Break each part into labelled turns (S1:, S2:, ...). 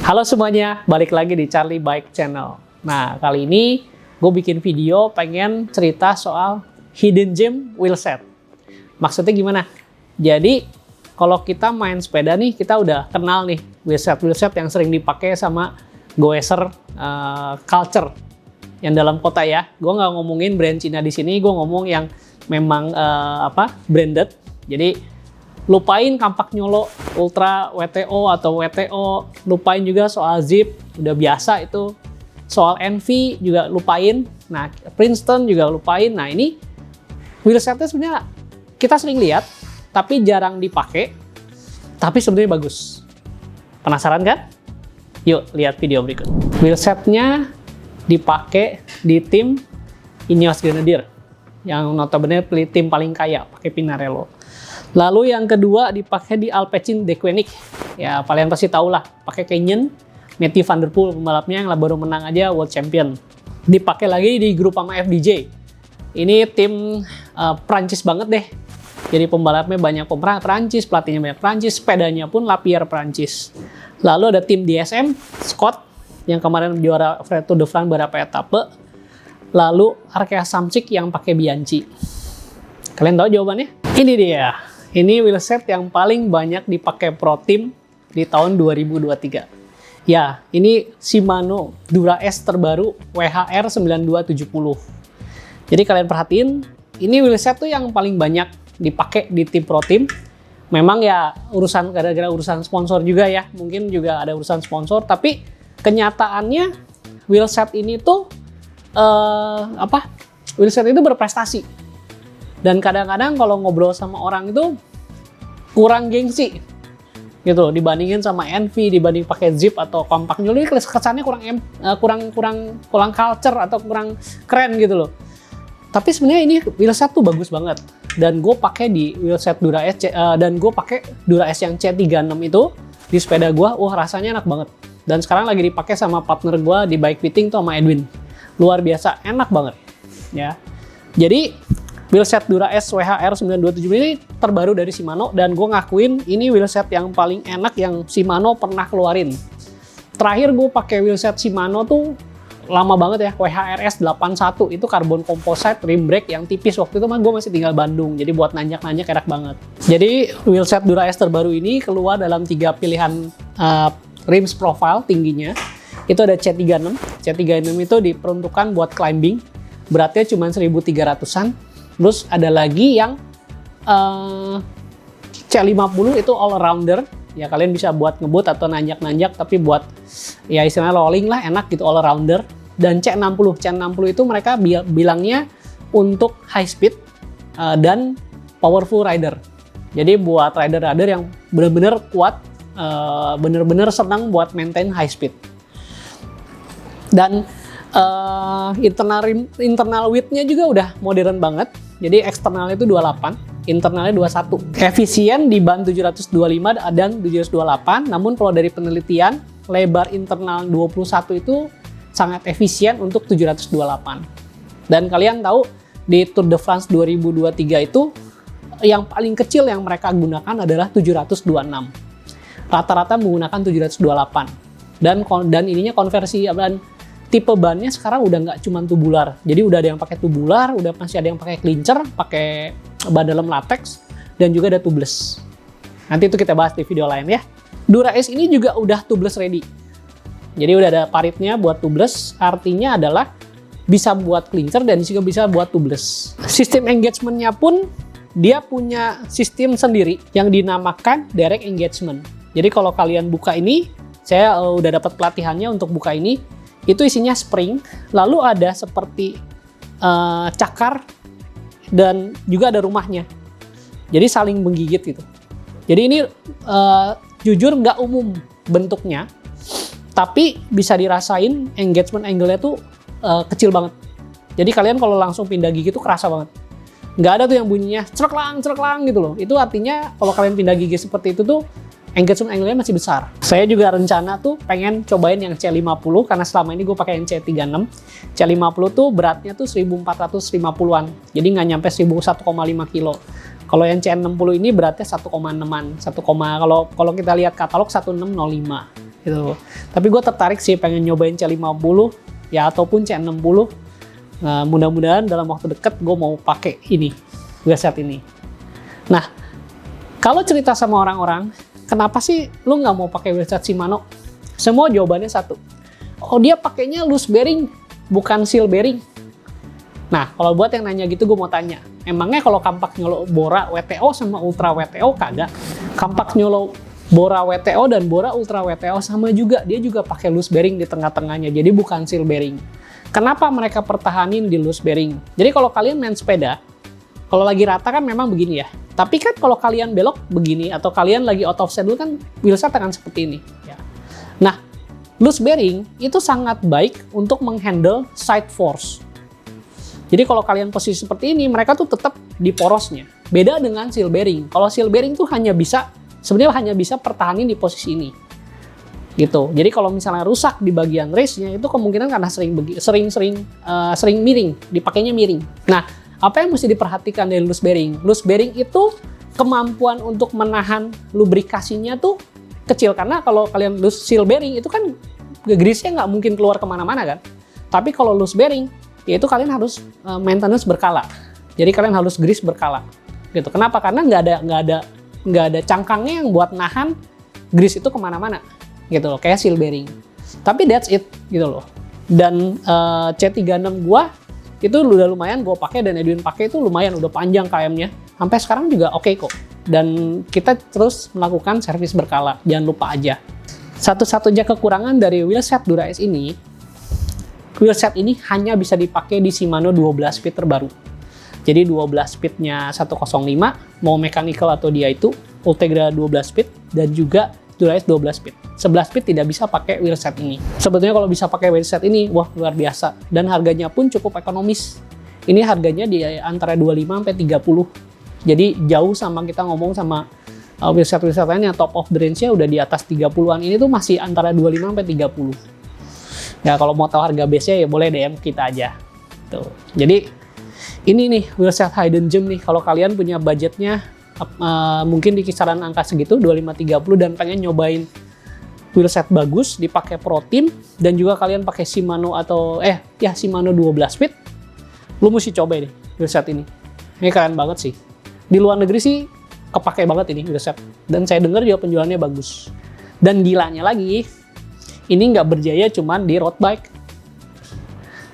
S1: Halo semuanya, balik lagi di Charlie Bike Channel. Nah, kali ini gue bikin video pengen cerita soal hidden gem wheelset. Maksudnya gimana? Jadi, kalau kita main sepeda nih, kita udah kenal nih wheelset yang sering dipakai sama goeser culture yang dalam kota ya. Gue nggak ngomongin brand Cina di sini, gue ngomong yang memang branded. Jadi lupain kampak nyolo ultra WTO atau WTO, lupain juga soal zip, udah biasa itu. Soal NV juga lupain. Nah, Princeton juga lupain. Nah, ini wheelsetnya sebenarnya kita sering lihat tapi jarang dipakai, tapi sebenarnya bagus. Penasaran kan? Yuk lihat video berikut. Wheelsetnya dipakai di tim Ineos Grenadier yang notabene tim paling kaya, pakai Pinarello. Lalu yang kedua dipakai di Alpecin Deceuninck. Ya kalian pasti tahu lah, pakai Canyon, Mathieu van der Poel pembalapnya yang baru menang aja World Champion. Dipakai lagi di Groupama FDJ. Ini tim Prancis banget deh. Jadi pembalapnya banyak Prancis, pelatihnya banyak Prancis, sepedanya pun Lapierre Prancis. Lalu ada tim DSM, Scott, yang kemarin juara Tour de France beberapa etape. Lalu Arkea Samsic yang pakai Bianchi. Kalian tahu jawabannya? Ini dia. Ini wheelset yang paling banyak dipakai pro team di tahun 2023. Ya, ini Shimano Dura S terbaru WHR 9270. Jadi kalian perhatiin, ini wheelset tuh yang paling banyak dipakai di tim pro team. Memang ya urusan gara-gara urusan sponsor juga ya, mungkin juga ada urusan sponsor, tapi kenyataannya wheelset ini tuh wheelset itu berprestasi. Dan kadang-kadang kalau ngobrol sama orang itu kurang gengsi gitu dibandingin sama NV, dibanding pakai zip atau compact nyolo, kesannya kurang culture atau kurang keren gitu loh. Tapi sebenarnya ini wheelset tuh bagus banget. Dan gue pakai di wheelset Dura S dan gue pakai Dura S yang C36 itu di sepeda gue, wah rasanya enak banget. Dan sekarang lagi dipakai sama partner gue di bike fitting tuh sama Edwin. Luar biasa, enak banget ya. Jadi wheelset Dura S WHR 9270 ini terbaru dari Shimano, dan gue ngakuin ini wheelset yang paling enak yang Shimano pernah keluarin. Terakhir gue pakai wheelset Shimano tuh lama banget ya, WHRS 81, itu carbon composite rim brake yang tipis. Waktu itu mah gue masih tinggal Bandung, jadi buat nanjak-nanjak enak banget. Jadi wheelset Dura S terbaru ini keluar dalam 3 pilihan rims profile tingginya. Itu ada C36. C36 itu diperuntukkan buat climbing, beratnya cuma 1300-an. Terus ada lagi yang C50 itu all rounder. Ya kalian bisa buat ngebut atau nanjak-nanjak, tapi buat ya istilahnya rolling lah, enak gitu, all rounder. Dan C60 itu mereka bilangnya untuk high speed dan powerful rider. Jadi buat rider-rider yang benar-benar kuat, benar-benar senang buat maintain high speed. Dan internal width-nya juga udah modern banget. Jadi eksternalnya itu 28, internalnya 21. Efisien di ban 725 dan 728, namun kalau dari penelitian, lebar internal 21 itu sangat efisien untuk 728. Dan kalian tahu, di Tour de France 2023 itu, yang paling kecil yang mereka gunakan adalah 726. Rata-rata menggunakan 728. Dan ininya konversi, dan tipe bannya sekarang udah nggak cuma tubular, jadi udah ada yang pakai tubular, udah masih ada yang pakai clincher, pakai ban dalam latex, dan juga ada tubeless. Nanti itu kita bahas di video lain ya. Dura S ini juga udah tubeless ready, jadi udah ada paritnya buat tubeless, artinya adalah bisa buat clincher dan juga bisa buat tubeless. Sistem engagementnya pun dia punya sistem sendiri yang dinamakan direct engagement. Jadi kalau kalian buka ini, saya udah dapat pelatihannya untuk buka ini. Itu isinya spring, lalu ada seperti cakar, dan juga ada rumahnya. Jadi saling menggigit gitu. Jadi ini jujur nggak umum bentuknya, tapi bisa dirasain engagement angle-nya tuh kecil banget. Jadi kalian kalau langsung pindah gigi tuh kerasa banget. Nggak ada tuh yang bunyinya cereklang gitu loh. Itu artinya kalau kalian pindah gigi seperti itu tuh engagement angle-nya masih besar. Saya juga rencana tuh pengen cobain yang C50, karena selama ini gue pakai yang C36. C50 tuh beratnya tuh 1450-an, jadi nggak nyampe 1,5 kilo. Kalau yang C60 ini beratnya 1,6-an, kalau kita lihat katalog 1605. gitu. Tapi gue tertarik sih pengen nyobain C50 ya ataupun C60. Nah, mudah-mudahan dalam waktu dekat gue mau pakai ini, wheelset ini. Nah, kalau cerita sama orang-orang, kenapa sih lu nggak mau pakai wheelset Shimano? Semua jawabannya satu. Oh, dia pakainya loose bearing, bukan seal bearing. Nah, kalau buat yang nanya gitu, gue mau tanya. Emangnya kalau kampak nyolo Bora WTO sama Ultra WTO kagak? Kampak nyolo Bora WTO dan Bora Ultra WTO sama juga. Dia juga pakai loose bearing di tengah-tengahnya, jadi bukan seal bearing. Kenapa mereka pertahanin di loose bearing? Jadi kalau kalian main sepeda, kalau lagi rata kan memang begini ya. Tapi kan kalau kalian belok begini, atau kalian lagi out of saddle kan wheelset akan seperti ini. Ya. Nah, loose bearing itu sangat baik untuk menghandle side force. Jadi kalau kalian posisi seperti ini, mereka tuh tetap di porosnya. Beda dengan seal bearing. Kalau seal bearing tuh sebenarnya hanya bisa pertahanin di posisi ini. Gitu. Jadi kalau misalnya rusak di bagian race-nya itu kemungkinan karena sering miring, dipakainya miring. Nah, apa yang mesti diperhatikan dari loose bearing? Loose bearing itu kemampuan untuk menahan lubrikasinya tuh kecil, karena kalau kalian loose seal bearing itu kan grease-nya nggak mungkin keluar kemana-mana kan. Tapi kalau loose bearing, yaitu kalian harus maintenance berkala. Jadi kalian harus grease berkala. Gitu. Kenapa? Karena nggak ada cangkangnya yang buat nahan grease itu kemana-mana. Gitu loh, kayak seal bearing. Tapi that's it gitu loh. Dan C36 gua itu udah lumayan gua pakai, dan Edwin pakai itu lumayan, udah panjang KM-nya. Sampai sekarang juga oke kok. Dan kita terus melakukan servis berkala, jangan lupa aja. Satu-satunya kekurangan dari wheelset Dura-Ace ini, wheelset ini hanya bisa dipakai di Shimano 12 speed terbaru. Jadi 12 speednya 105, mau mechanical atau dia itu Ultegra 12 speed, dan juga Dura-Ace 12 speed. 11 speed tidak bisa pakai wheelset ini. Sebetulnya kalau bisa pakai wheelset ini, wah luar biasa. Dan harganya pun cukup ekonomis. Ini harganya di antara 25 sampai 30. Jadi jauh sama kita ngomong sama wheelset-wheelset lain yang top of the range-nya udah di atas 30-an. Ini tuh masih antara 25 sampai 30. Ya kalau mau tahu harga base-nya ya boleh DM kita aja. Tuh. Jadi ini nih wheelset hidden gem nih, kalau kalian punya budgetnya mungkin di kisaran angka segitu 25-30 dan pengen nyobain wheelset bagus dipakai pro team, dan juga kalian pakai Shimano atau Shimano 12 speed, lu mesti coba nih wheelset ini. Ini keren banget sih. Di luar negeri sih kepake banget ini wheelset, dan saya dengar juga penjualannya bagus. Dan gilanya lagi, ini nggak berjaya cuman di road bike,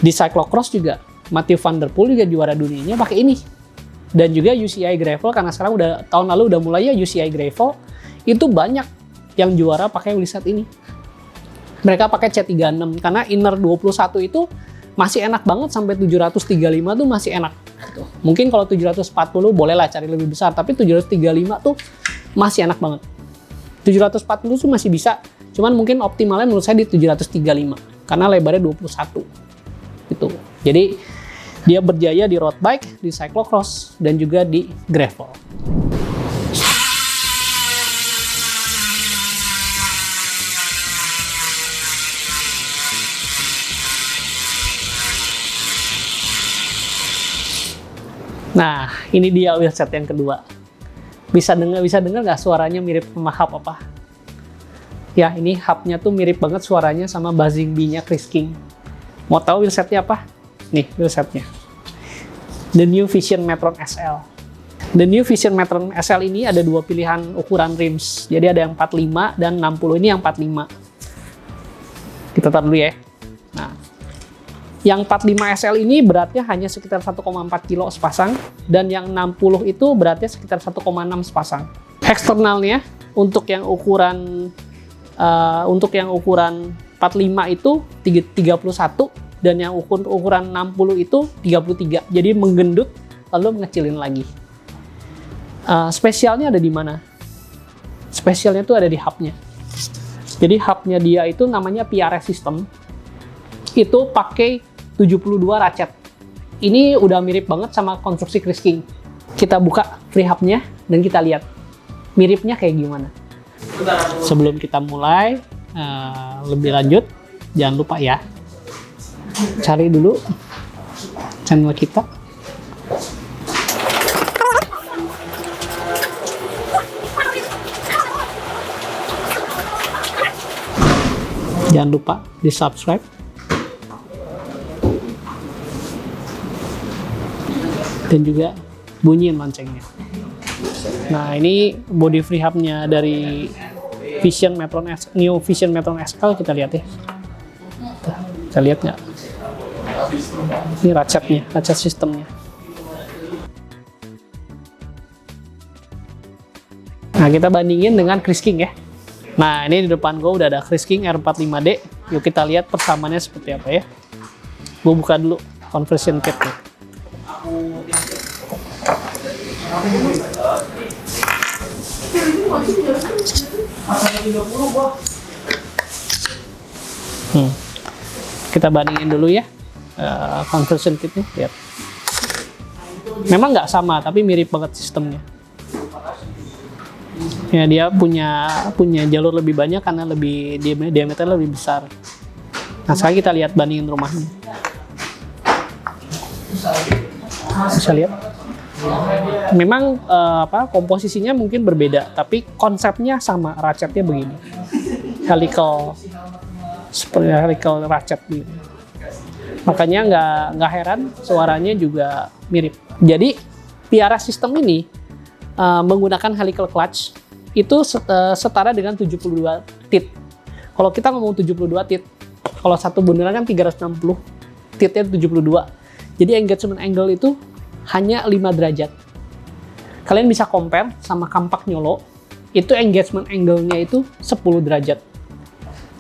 S1: di cyclocross juga. Mathieu van der Poel juga juara dunianya pakai ini. Dan juga UCI Gravel, karena sekarang tahun lalu udah mulai ya UCI Gravel, itu banyak yang juara pakai wheelset ini. Mereka pakai C36 karena inner 21 itu masih enak banget, sampai 735 tuh masih enak. Gitu. Mungkin kalau 740 bolehlah cari lebih besar, tapi 735 tuh masih enak banget. 740 tuh masih bisa, cuman mungkin optimalnya menurut saya di 735 karena lebarnya 21. Gitu. Jadi dia berjaya di road bike, di cyclocross, dan juga di gravel. Nah, ini dia wheelset yang kedua. Bisa dengar nggak suaranya mirip sama hub apa? Ya, ini hubnya tuh mirip banget suaranya sama buzzing bee-nya Chris King. Mau tahu wheelsetnya apa? Nih wheelsetnya. The New Vision Metron SL. The New Vision Metron SL ini ada dua pilihan ukuran rims. Jadi ada yang 45 dan 60. Ini yang 45. Kita taruh dulu ya. Nah, yang 45 SL ini beratnya hanya sekitar 1,4 kilo sepasang, dan yang 60 itu beratnya sekitar 1,6 sepasang. Eksternalnya untuk yang ukuran 45 itu 31, dan yang ukuran 60 itu 33. Jadi menggendut lalu mengecilin lagi. Spesialnya ada di mana? Spesialnya tuh ada di hubnya. Jadi hubnya dia itu namanya PRS system. Itu pakai 72 ratchet. Ini udah mirip banget sama konstruksi Chris King. Kita buka free hubnya dan kita lihat miripnya kayak gimana. Sebelum kita mulai lebih lanjut, jangan lupa ya, cari dulu channel kita. Jangan lupa di subscribe. Dan juga bunyiin loncengnya. Nah, ini body free hubnya dari Vision Metron New Vision Metron SL, kita lihat ya. Kita lihat nggak? Ini ratchetnya, ratchet sistemnya. Nah, kita bandingin dengan Kris King ya. Nah, ini di depan gue udah ada Kris King R45D. Yuk kita lihat persamaannya seperti apa ya. Gue buka dulu conversion kit-nya. Kita bandingin dulu ya conversion kitnya. Lihat. Memang nggak sama, tapi mirip banget sistemnya. Ya, dia punya jalur lebih banyak karena lebih diameter lebih besar. Nah, sekarang kita lihat bandingin rumahnya. Bisa lihat. Memang komposisinya mungkin berbeda, tapi konsepnya sama, ratchetnya begini. Helical, seperti helical ratchet begini. Makanya nggak heran suaranya juga mirip. Jadi PRS sistem ini menggunakan helical clutch itu setara dengan 72 tit. Kalau kita ngomong 72 tit, kalau satu bundaran kan 360, titnya 72. Jadi engagement angle itu hanya 5 derajat. Kalian bisa compare sama kampak nyolo, itu engagement angle-nya itu 10 derajat.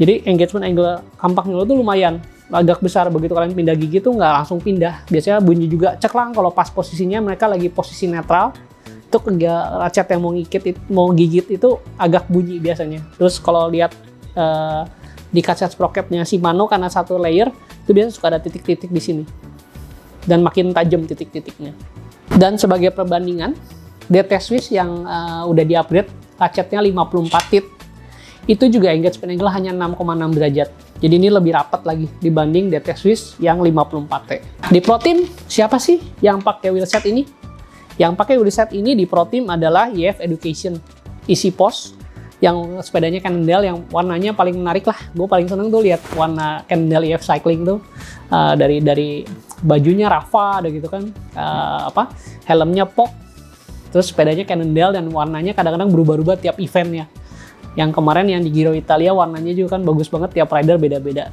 S1: Jadi engagement angle kampak nyolo itu lumayan, agak besar. Begitu kalian pindah gigi tuh nggak langsung pindah. Biasanya bunyi juga ceklang kalau pas posisinya mereka lagi posisi netral. Itu ratchet yang mau gigit itu agak bunyi biasanya. Terus kalau lihat di kaset sprocketnya Shimano karena satu layer, itu biasanya suka ada titik-titik di sini. Dan makin tajam titik-titiknya. Dan sebagai perbandingan, DT Swiss yang udah di-upgrade, ratchetnya 54 tit, itu juga engagement angle hanya 6,6 derajat. Jadi ini lebih rapat lagi dibanding DT Swiss yang 54T. Di Pro Team, siapa sih yang pakai wheelset ini? Yang pakai wheelset ini di Pro Team adalah EF Education Easy Post, yang sepedanya Cannondale yang warnanya paling menarik lah. Gue paling seneng tuh lihat warna Cannondale EF Cycling tuh, dari bajunya Rafa ada gitu kan, helmnya POC, terus sepedanya Cannondale dan warnanya kadang-kadang berubah-ubah tiap eventnya. Yang kemarin yang di Giro Italia warnanya juga kan bagus banget, tiap rider beda-beda.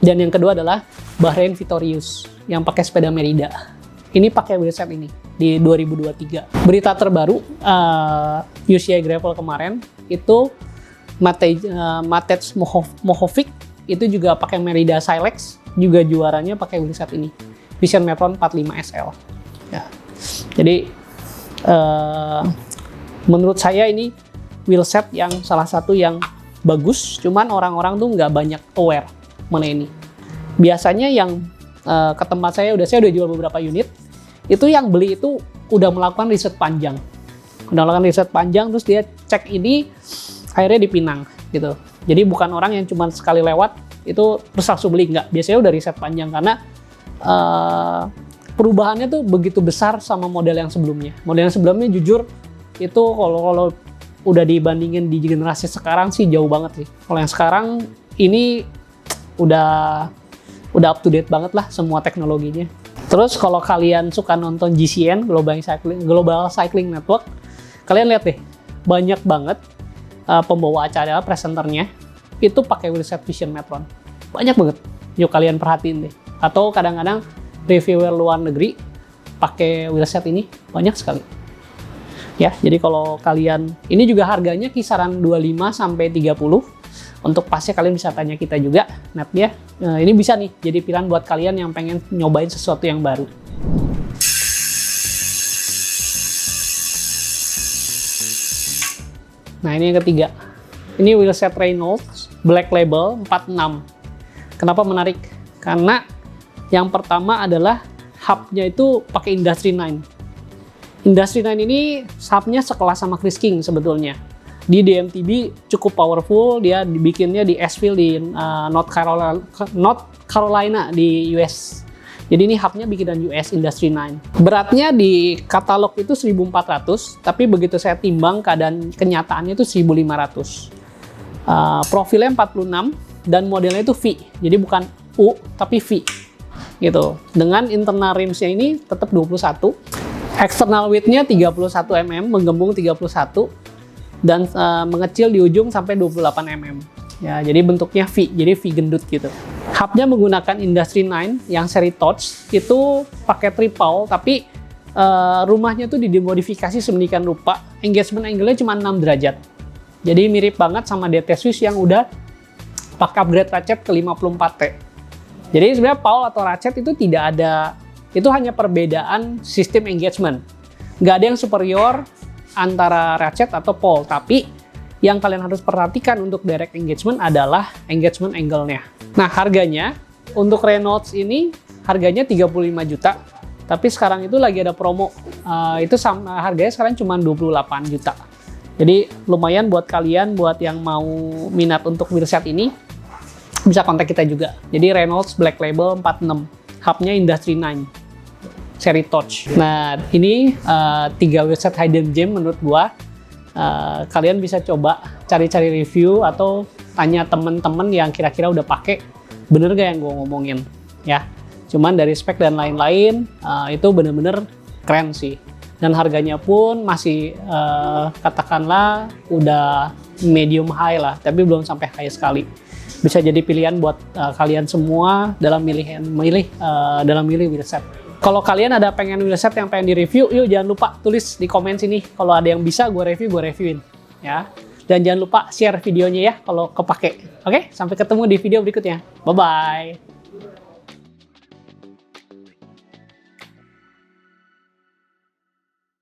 S1: Dan yang kedua adalah Bahrain Victorious yang pakai sepeda Merida. Ini pakai wheelset ini di 2023. Berita terbaru UCI Gravel kemarin itu Matej Mohovic itu juga pakai Merida Silex, juga juaranya pakai wheelset ini, Vision Metron 45 SL. Ya. Jadi menurut saya ini wheelset yang salah satu yang bagus, cuman orang-orang tuh nggak banyak aware mengenai ini. Biasanya yang ke tempat saya udah jual beberapa unit, itu yang beli itu udah melakukan riset panjang. Terus dia cek ini, akhirnya dipinang gitu. Jadi bukan orang yang cuma sekali lewat, itu terus langsung beli, nggak. Biasanya udah riset panjang, karena perubahannya tuh begitu besar sama model yang sebelumnya. Model yang sebelumnya jujur, itu kalau udah dibandingin di generasi sekarang sih jauh banget sih. Kalau yang sekarang, ini udah up to date banget lah semua teknologinya. Terus kalau kalian suka nonton GCN, Global Cycling Network, kalian lihat deh, banyak banget pembawa acara, presenternya, itu pakai wheelset Vision Metron. Banyak banget, yuk kalian perhatiin deh. Atau kadang-kadang reviewer luar negeri pakai wheelset ini, banyak sekali. Ya, jadi kalau kalian, ini juga harganya kisaran 25 sampai 30. Untuk pasnya kalian bisa tanya kita juga, netnya. Nah, ini bisa nih jadi pilihan buat kalian yang pengen nyobain sesuatu yang baru. Nah, ini yang ketiga. Ini wheelset Reynolds Black Label 46. Kenapa menarik? Karena yang pertama adalah hubnya itu pakai Industry 9. Industry 9 ini hubnya sekelas sama Kris King sebetulnya. Di DMTB cukup powerful, dia dibikinnya di Asheville di North Carolina di US. Jadi ini hubnya bikinan US Industry 9. Beratnya di katalog itu 1400, tapi begitu saya timbang kenyataannya itu 1500. Profilnya 46, dan modelnya itu V. Jadi bukan U tapi V gitu. Dengan internal rimsnya ini tetap 21. External width-nya 31 mm, menggembung 31 dan mengecil di ujung sampai 28 mm. Ya, jadi bentuknya V, jadi V gendut gitu. Hubnya menggunakan Industry 9 yang seri Torch, itu pakai triple tapi rumahnya tuh dimodifikasi sedemikian rupa. Engagement angle-nya cuma 6 derajat. Jadi mirip banget sama DT Swiss yang udah pakai upgrade ratchet ke 54T. Jadi sebenarnya Paul atau ratchet itu tidak ada, itu hanya perbedaan sistem engagement. Nggak ada yang superior antara ratchet atau Paul, tapi yang kalian harus perhatikan untuk direct engagement adalah engagement angle-nya. Nah, harganya untuk Reynolds ini harganya 35 juta, tapi sekarang itu lagi ada promo. Itu sama harganya sekarang cuma 28 juta. Jadi lumayan buat kalian, buat yang mau minat untuk wheelset ini, bisa kontak kita juga. Jadi Reynolds Black Label 46, hubnya Industry 9, seri Torch. Nah, ini 3 wheelset hidden gem menurut gua. Kalian bisa coba cari-cari review atau tanya temen-temen yang kira-kira udah pakai, bener gak yang gua ngomongin ya. Cuman dari spek dan lain-lain itu bener-bener keren sih. Dan harganya pun masih katakanlah udah medium high lah, tapi belum sampai high sekali. Bisa jadi pilihan buat kalian semua dalam milih wheelset. Kalau kalian ada pengen wheelset yang pengen di-review, yuk jangan lupa tulis di komen sini. Kalau ada yang bisa gue review, gue reviewin ya. Dan jangan lupa share videonya ya kalau kepake. Oke, sampai ketemu di video berikutnya. Bye-bye.